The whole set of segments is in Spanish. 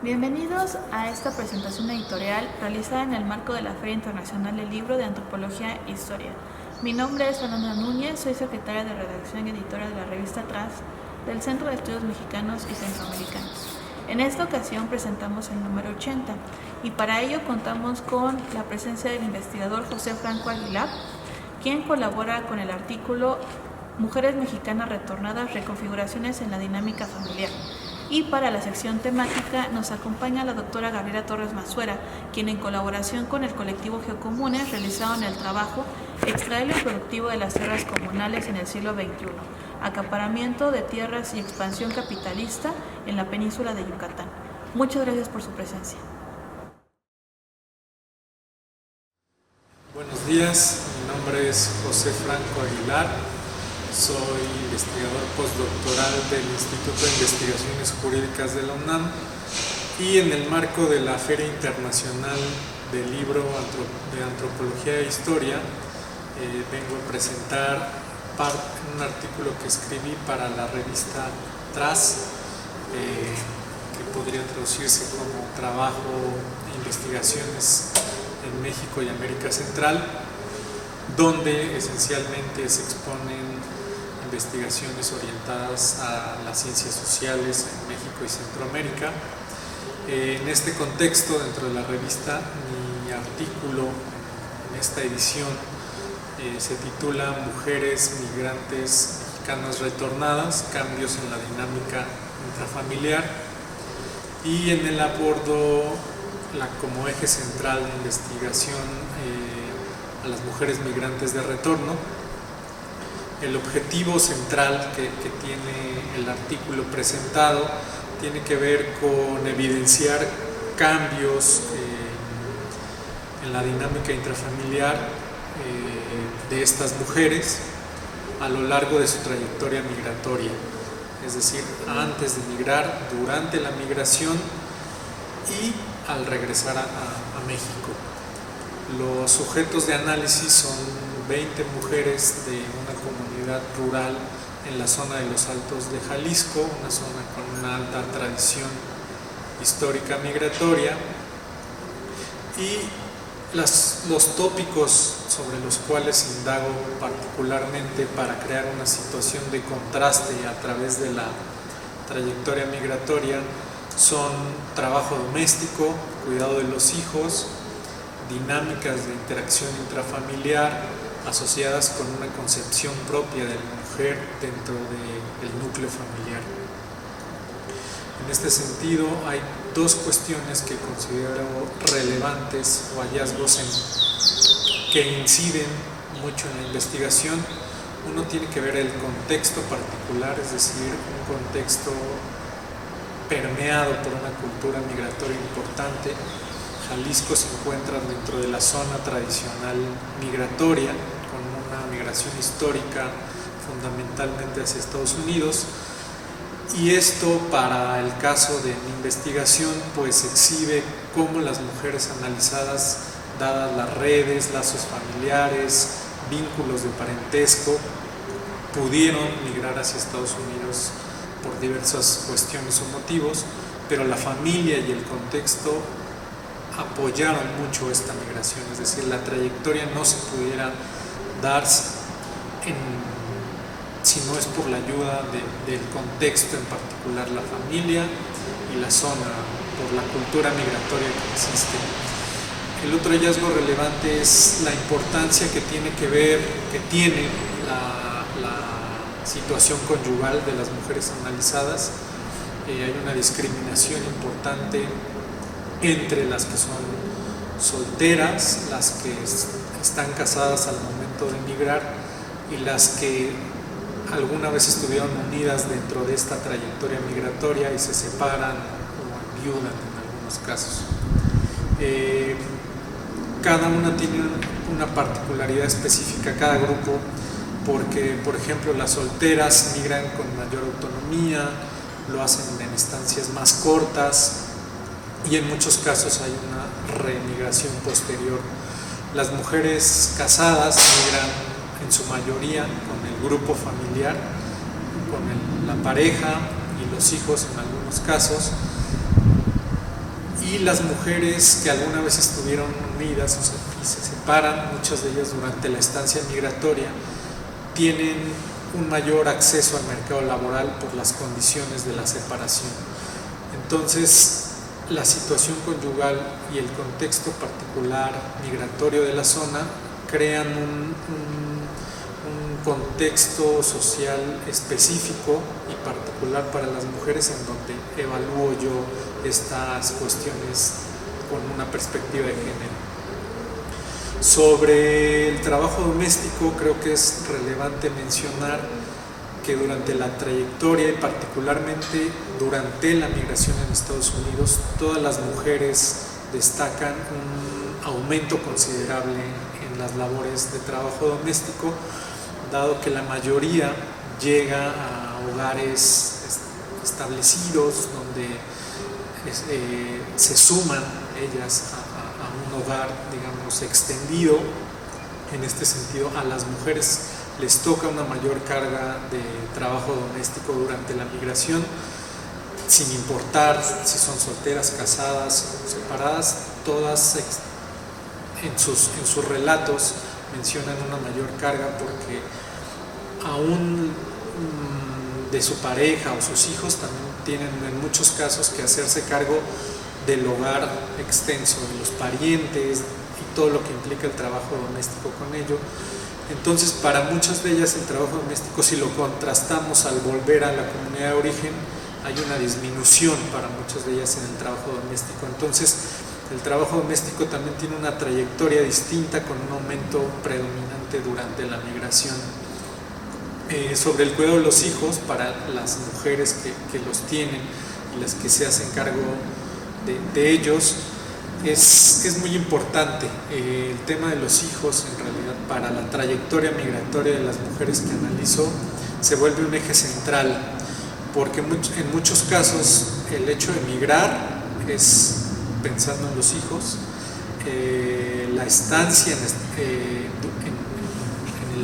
Bienvenidos a esta presentación editorial realizada en el marco de la Feria Internacional del Libro de Antropología e Historia. Mi nombre es Fernanda Núñez, soy secretaria de redacción y editora de la revista Tras del Centro de Estudios Mexicanos y Centroamericanos. En esta ocasión presentamos el número 80 y para ello contamos con la presencia del investigador José Franco Aguilar, quien colabora con el artículo Mujeres Mexicanas Retornadas, reconfiguraciones en la dinámica familiar. Y para la sección temática nos acompaña la doctora Gabriela Torres Mazuera, quien en colaboración con el colectivo Geocomunes realizaron el trabajo Extraer lo productivo de las tierras comunales en el siglo XXI, acaparamiento de tierras y expansión capitalista en la península de Yucatán. Muchas gracias por su presencia. Buenos días, mi nombre es José Franco Aguilar. Soy investigador postdoctoral del Instituto de Investigaciones Jurídicas de la UNAM y en el marco de la Feria Internacional del Libro de Antropología e Historia vengo a presentar un artículo que escribí para la revista Tras, que podría traducirse como Trabajo e Investigaciones en México y América Central, donde esencialmente se exponen investigaciones orientadas a las ciencias sociales en México y Centroamérica. En este contexto, dentro de la revista, mi artículo en esta edición se titula Mujeres Migrantes Mexicanas Retornadas, cambios en la dinámica intrafamiliar, y en él abordo como eje central de investigación a las mujeres migrantes de retorno. El objetivo central que tiene el artículo presentado tiene que ver con evidenciar cambios en la dinámica intrafamiliar de estas mujeres a lo largo de su trayectoria migratoria, es decir, antes de migrar, durante la migración y al regresar a México. Los sujetos de análisis son 20 mujeres de una comunidad rural en la zona de los Altos de Jalisco, una zona con una alta tradición histórica migratoria, y los tópicos sobre los cuales indago particularmente para crear una situación de contraste a través de la trayectoria migratoria son trabajo doméstico, cuidado de los hijos, dinámicas de interacción intrafamiliar asociadas con una concepción propia de la mujer dentro del núcleo familiar. En este sentido, hay dos cuestiones que considero relevantes o hallazgos que inciden mucho en la investigación. Uno tiene que ver el contexto particular, es decir, un contexto permeado por una cultura migratoria importante. Jalisco se encuentra dentro de la zona tradicional migratoria, con una migración histórica fundamentalmente hacia Estados Unidos, y esto, para el caso de mi investigación, pues exhibe cómo las mujeres analizadas, dadas las redes, lazos familiares, vínculos de parentesco, pudieron migrar hacia Estados Unidos por diversas cuestiones o motivos, pero la familia y el contexto apoyaron mucho esta migración, es decir, la trayectoria no se pudiera dar si no es por la ayuda del contexto, en particular la familia y la zona, por la cultura migratoria que existe. El otro hallazgo relevante es la importancia que tiene la situación conyugal de las mujeres analizadas. Hay una discriminación importante entre las que son solteras, las que están casadas al momento de emigrar y las que alguna vez estuvieron unidas dentro de esta trayectoria migratoria y se separan o enviudan en algunos casos. Cada una tiene una particularidad específica, cada grupo, porque, por ejemplo, las solteras migran con mayor autonomía, lo hacen en estancias más cortas, y en muchos casos hay una remigración posterior. Las mujeres casadas migran en su mayoría con el grupo familiar, con la pareja y los hijos en algunos casos, y las mujeres que alguna vez estuvieron unidas y se separan, muchas de ellas durante la estancia migratoria, tienen un mayor acceso al mercado laboral por las condiciones de la separación. Entonces, la situación conyugal y el contexto particular migratorio de la zona crean un contexto social específico y particular para las mujeres, en donde evalúo yo estas cuestiones con una perspectiva de género. Sobre el trabajo doméstico, creo que es relevante mencionar que durante la trayectoria y particularmente durante la migración en Estados Unidos, todas las mujeres destacan un aumento considerable en las labores de trabajo doméstico, dado que la mayoría llega a hogares establecidos donde se suman ellas a un hogar, digamos, extendido. En este sentido, a las mujeres les toca una mayor carga de trabajo doméstico durante la migración, sin importar si son solteras, casadas o separadas. Todas en sus relatos mencionan una mayor carga porque aún de su pareja o sus hijos también tienen en muchos casos que hacerse cargo del hogar extenso, de los parientes y todo lo que implica el trabajo doméstico con ello. Entonces, para muchas de ellas el trabajo doméstico, si lo contrastamos al volver a la comunidad de origen, hay una disminución para muchas de ellas en el trabajo doméstico. Entonces, el trabajo doméstico también tiene una trayectoria distinta, con un aumento predominante durante la migración. Sobre el cuidado de los hijos, para las mujeres que los tienen y las que se hacen cargo de ellos, es muy importante. El tema de los hijos, en realidad, para la trayectoria migratoria de las mujeres que analizo, se vuelve un eje central, porque en muchos casos el hecho de migrar es pensando en los hijos. La estancia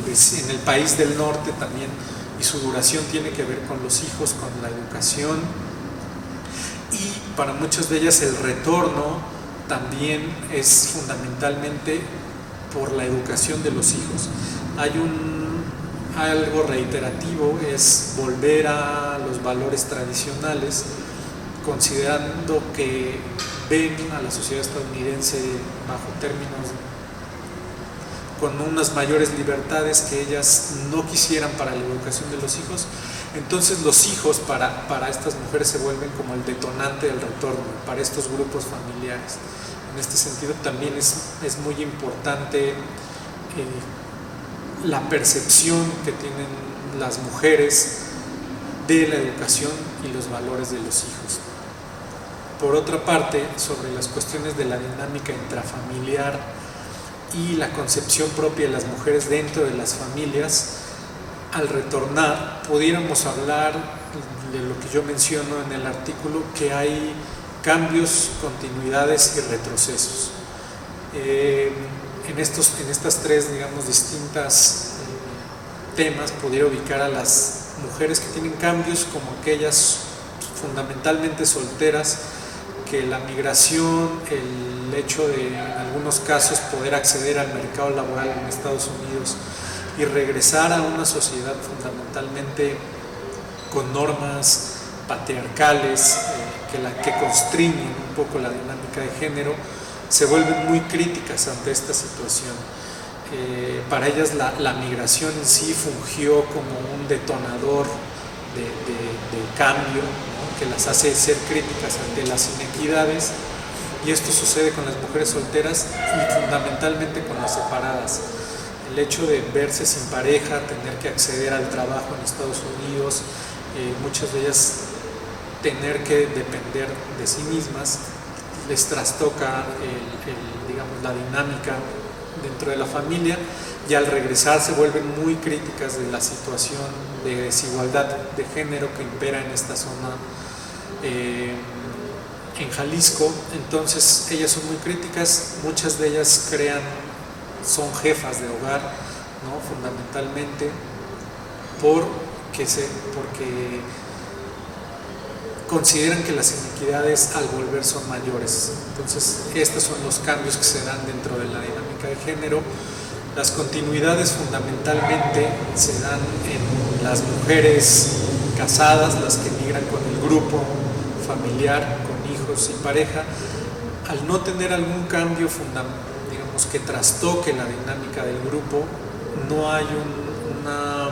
en el país del norte también, y su duración tiene que ver con los hijos, con la educación, y para muchas de ellas el retorno también es fundamentalmente por la educación de los hijos. Hay algo reiterativo, es volver a los valores tradicionales, considerando que ven a la sociedad estadounidense bajo términos con unas mayores libertades que ellas no quisieran para la educación de los hijos. Entonces los hijos para estas mujeres se vuelven como el detonante del retorno para estos grupos familiares. En este sentido también es muy importante la percepción que tienen las mujeres de la educación y los valores de los hijos. Por otra parte, sobre las cuestiones de la dinámica intrafamiliar y la concepción propia de las mujeres dentro de las familias, al retornar pudiéramos hablar de lo que yo menciono en el artículo, que hay cambios, continuidades y retrocesos. En estas tres, digamos, distintas temas, pudiera ubicar a las mujeres que tienen cambios como aquellas fundamentalmente solteras, que la migración, el hecho de en algunos casos poder acceder al mercado laboral en Estados Unidos y regresar a una sociedad fundamentalmente con normas patriarcales que constriñen un poco la dinámica de género, se vuelven muy críticas ante esta situación. Para ellas la migración en sí fungió como un detonador de cambio, ¿no?, que las hace ser críticas ante las inequidades, y esto sucede con las mujeres solteras y fundamentalmente con las separadas. El hecho de verse sin pareja, tener que acceder al trabajo en Estados Unidos, muchas de ellas tener que depender de sí mismas, les trastoca digamos, la dinámica dentro de la familia, y al regresar se vuelven muy críticas de la situación de desigualdad de género que impera en esta zona en Jalisco. Entonces ellas son muy críticas, muchas de ellas son jefas de hogar, ¿no?, fundamentalmente porque consideran que las inequidades al volver son mayores. Entonces, estos son los cambios que se dan dentro de la dinámica de género. Las continuidades fundamentalmente se dan en las mujeres casadas, las que migran con el grupo familiar, con hijos y pareja. Al no tener algún cambio digamos, que trastoque la dinámica del grupo, no hay una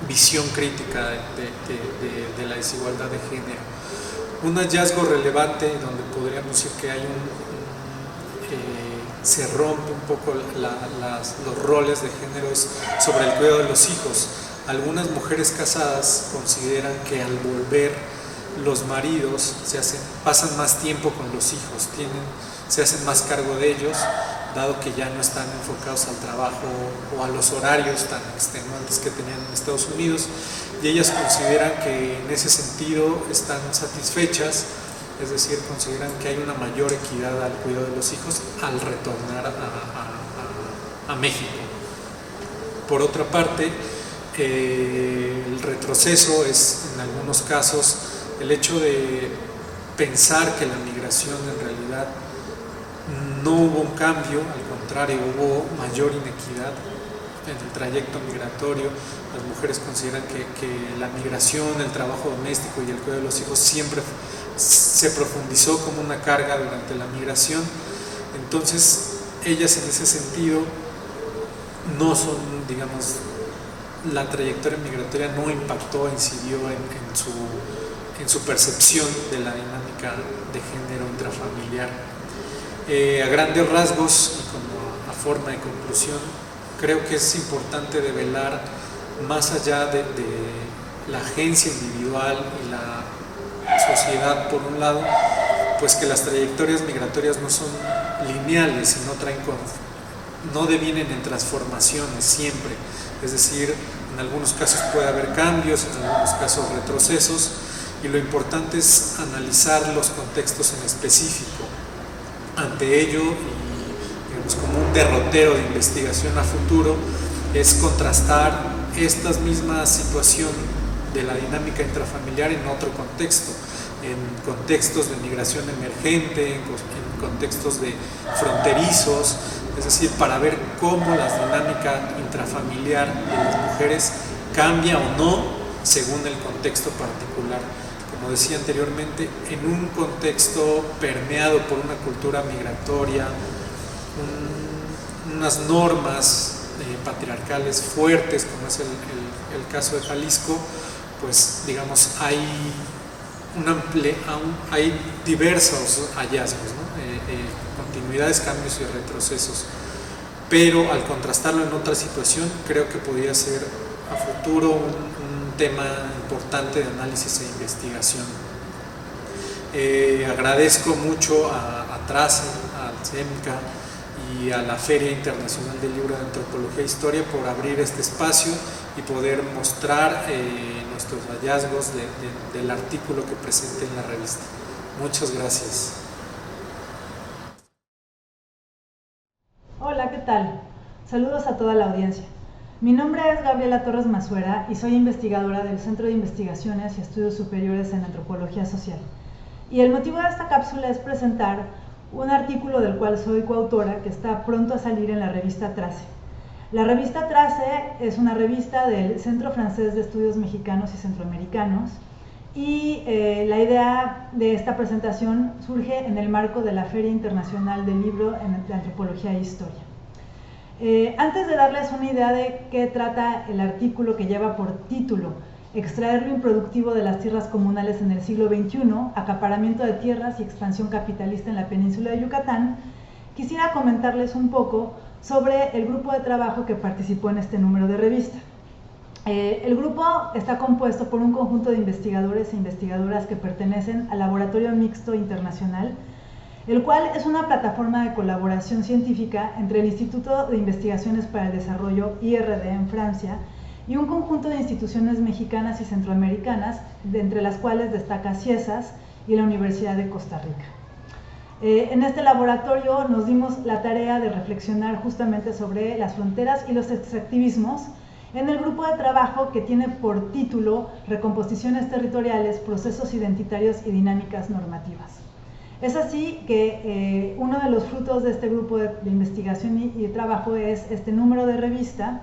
visión crítica de la desigualdad de género. Un hallazgo relevante donde podríamos decir que hay se rompe un poco los roles de género es sobre el cuidado de los hijos. Algunas mujeres casadas consideran que al volver los maridos pasan más tiempo con los hijos, se hacen más cargo de ellos, dado que ya no están enfocados al trabajo o a los horarios tan extenuantes que tenían en Estados Unidos, y ellas consideran que en ese sentido están satisfechas, es decir, consideran que hay una mayor equidad al cuidado de los hijos al retornar a México. Por otra parte, el retroceso es en algunos casos el hecho de pensar que la migración en realidad no hubo un cambio, al contrario, hubo mayor inequidad en el trayecto migratorio. Las mujeres consideran que la migración, el trabajo doméstico y el cuidado de los hijos siempre se profundizó como una carga durante la migración. Entonces, ellas en ese sentido no son, digamos, la trayectoria migratoria no impactó, incidió en su percepción de la dinámica de género intrafamiliar. A grandes rasgos y como a forma de conclusión, creo que es importante develar, más allá de la agencia individual y la sociedad por un lado, pues que las trayectorias migratorias no son lineales y no devienen en transformaciones siempre, es decir, en algunos casos puede haber cambios, en algunos casos retrocesos, y lo importante es analizar los contextos en específico. Ante ello, y digamos, como un derrotero de investigación a futuro, es contrastar esta misma situación de la dinámica intrafamiliar en otro contexto, en contextos de migración emergente, en contextos de fronterizos, es decir, para ver cómo la dinámica intrafamiliar de las mujeres cambia o no según el contexto particular. Como decía anteriormente, en un contexto permeado por una cultura migratoria, unas normas patriarcales fuertes, como es el caso de Jalisco, pues digamos hay diversos hallazgos, ¿no? Continuidades, cambios y retrocesos, pero al contrastarlo en otra situación creo que podría ser a futuro un tema importante de análisis e investigación. Agradezco mucho a TRACE, al CEMCA y a la Feria Internacional del Libro de Antropología e Historia por abrir este espacio y poder mostrar nuestros hallazgos del artículo que presenté en la revista. Muchas gracias. Hola, ¿qué tal? Saludos a toda la audiencia. Mi nombre es Gabriela Torres Mazuera y soy investigadora del Centro de Investigaciones y Estudios Superiores en Antropología Social. Y el motivo de esta cápsula es presentar un artículo del cual soy coautora que está pronto a salir en la revista TRACE. La revista TRACE es una revista del Centro Francés de Estudios Mexicanos y Centroamericanos y la idea de esta presentación surge en el marco de la Feria Internacional del Libro de Antropología e Historia. Antes de darles una idea de qué trata el artículo que lleva por título Extraer lo improductivo de las tierras comunales en el siglo XXI, acaparamiento de tierras y expansión capitalista en la península de Yucatán, quisiera comentarles un poco sobre el grupo de trabajo que participó en este número de revista. El grupo está compuesto por un conjunto de investigadores e investigadoras que pertenecen al Laboratorio Mixto Internacional, el cual es una plataforma de colaboración científica entre el Instituto de Investigaciones para el Desarrollo, IRD, en Francia, y un conjunto de instituciones mexicanas y centroamericanas, entre las cuales destaca CIESAS y la Universidad de Costa Rica. En este laboratorio nos dimos la tarea de reflexionar justamente sobre las fronteras y los extractivismos en el grupo de trabajo que tiene por título Recomposiciones territoriales, procesos identitarios y dinámicas normativas. Es así que uno de los frutos de este grupo de investigación y de trabajo es este número de revista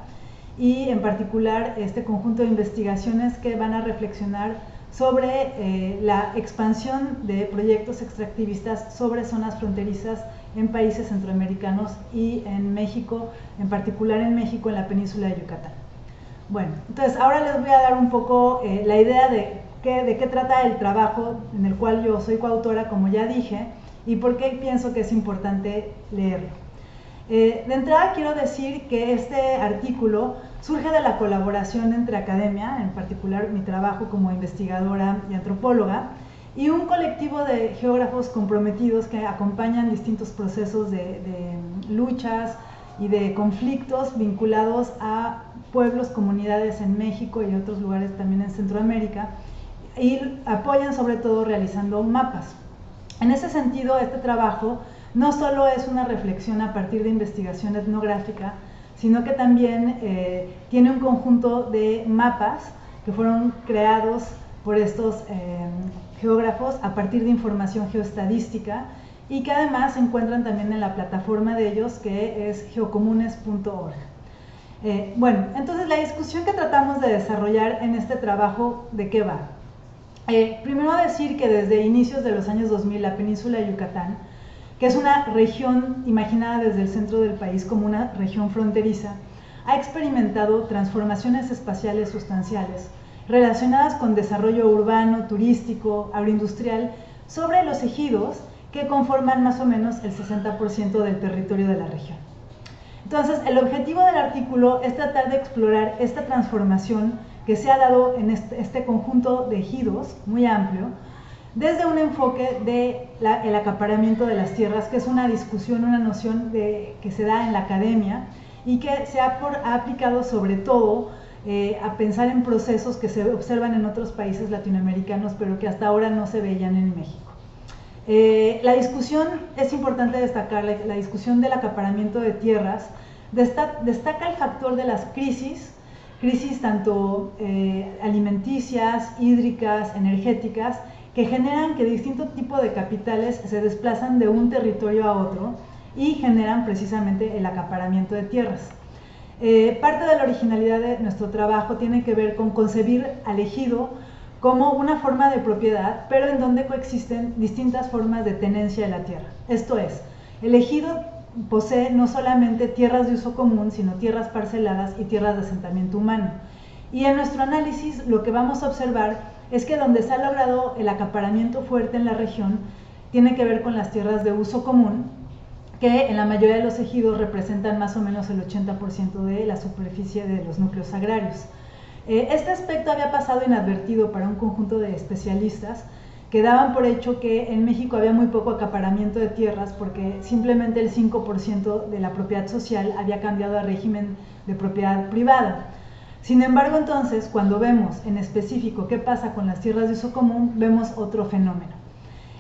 y en particular este conjunto de investigaciones que van a reflexionar sobre la expansión de proyectos extractivistas sobre zonas fronterizas en países centroamericanos y en México, en particular en México, en la península de Yucatán. Bueno, entonces ahora les voy a dar un poco la idea de qué trata el trabajo en el cual yo soy coautora, como ya dije, y por qué pienso que es importante leerlo. De entrada quiero decir que este artículo surge de la colaboración entre academia, en particular mi trabajo como investigadora y antropóloga, y un colectivo de geógrafos comprometidos que acompañan distintos procesos de luchas y de conflictos vinculados a pueblos, comunidades en México y otros lugares también en Centroamérica, y apoyan sobre todo realizando mapas. En ese sentido, este trabajo no solo es una reflexión a partir de investigación etnográfica, sino que también tiene un conjunto de mapas que fueron creados por estos geógrafos a partir de información geoestadística y que además se encuentran también en la plataforma de ellos, que es geocomunes.org. Bueno, entonces la discusión que tratamos de desarrollar en este trabajo, ¿de qué va? Primero decir que desde inicios de los años 2000 la península de Yucatán, que es una región imaginada desde el centro del país como una región fronteriza, ha experimentado transformaciones espaciales sustanciales relacionadas con desarrollo urbano, turístico, agroindustrial sobre los ejidos que conforman más o menos el 60% del territorio de la región. Entonces, el objetivo del artículo es tratar de explorar esta transformación que se ha dado en este conjunto de ejidos muy amplio, desde un enfoque del acaparamiento de las tierras, que es una discusión, una noción que se da en la academia y que se ha aplicado sobre todo a pensar en procesos que se observan en otros países latinoamericanos, pero que hasta ahora no se veían en México. La discusión, es importante destacar, la discusión del acaparamiento de tierras destaca el factor de las crisis tanto alimenticias, hídricas, energéticas, que generan que distintos tipos de capitales se desplazan de un territorio a otro y generan precisamente el acaparamiento de tierras. Parte de la originalidad de nuestro trabajo tiene que ver con concebir al ejido como una forma de propiedad, pero en donde coexisten distintas formas de tenencia de la tierra. Esto es, el ejido posee no solamente tierras de uso común, sino tierras parceladas y tierras de asentamiento humano. Y en nuestro análisis lo que vamos a observar es que donde se ha logrado el acaparamiento fuerte en la región tiene que ver con las tierras de uso común, que en la mayoría de los ejidos representan más o menos el 80% de la superficie de los núcleos agrarios. Este aspecto había pasado inadvertido para un conjunto de especialistas que daban por hecho que en México había muy poco acaparamiento de tierras porque simplemente el 5% de la propiedad social había cambiado a régimen de propiedad privada. Sin embargo, entonces, cuando vemos en específico qué pasa con las tierras de uso común, vemos otro fenómeno.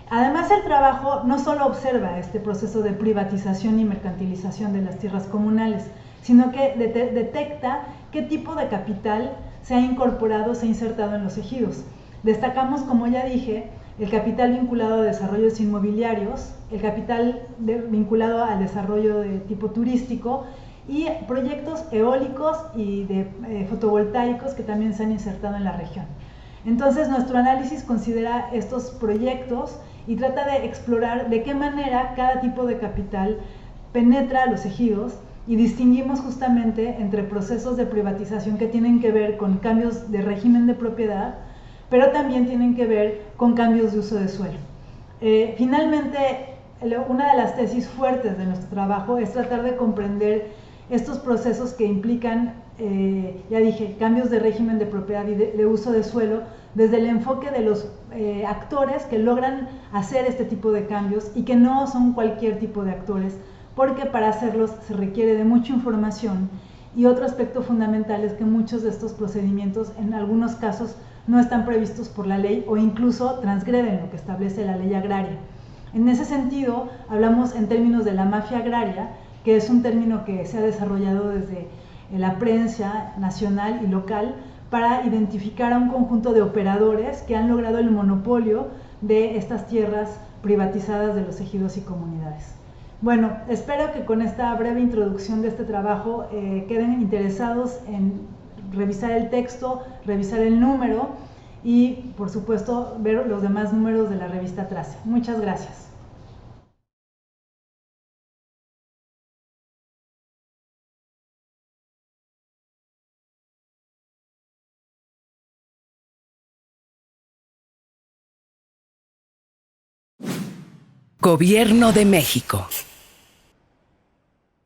Además, el trabajo no solo observa este proceso de privatización y mercantilización de las tierras comunales, sino que detecta qué tipo de capital se ha incorporado, se ha insertado en los ejidos. Destacamos, como ya dije, el capital vinculado a desarrollos inmobiliarios, el capital vinculado al desarrollo de tipo turístico y proyectos eólicos y de fotovoltaicos que también se han insertado en la región. Entonces, nuestro análisis considera estos proyectos y trata de explorar de qué manera cada tipo de capital penetra a los ejidos, y distinguimos justamente entre procesos de privatización que tienen que ver con cambios de régimen de propiedad, pero también tienen que ver con cambios de uso de suelo. Finalmente, una de las tesis fuertes de nuestro trabajo es tratar de comprender estos procesos que implican, ya dije, cambios de régimen de propiedad y de uso de suelo desde el enfoque de los actores que logran hacer este tipo de cambios y que no son cualquier tipo de actores, porque para hacerlos se requiere de mucha información, y otro aspecto fundamental es que muchos de estos procedimientos en algunos casos no están previstos por la ley o incluso transgreden lo que establece la ley agraria. En ese sentido, hablamos en términos de la mafia agraria, que es un término que se ha desarrollado desde la prensa nacional y local para identificar a un conjunto de operadores que han logrado el monopolio de estas tierras privatizadas de los ejidos y comunidades. Bueno, espero que con esta breve introducción de este trabajo queden interesados en revisar el texto, revisar el número y, por supuesto, ver los demás números de la revista Trace. Muchas gracias. Gobierno de México.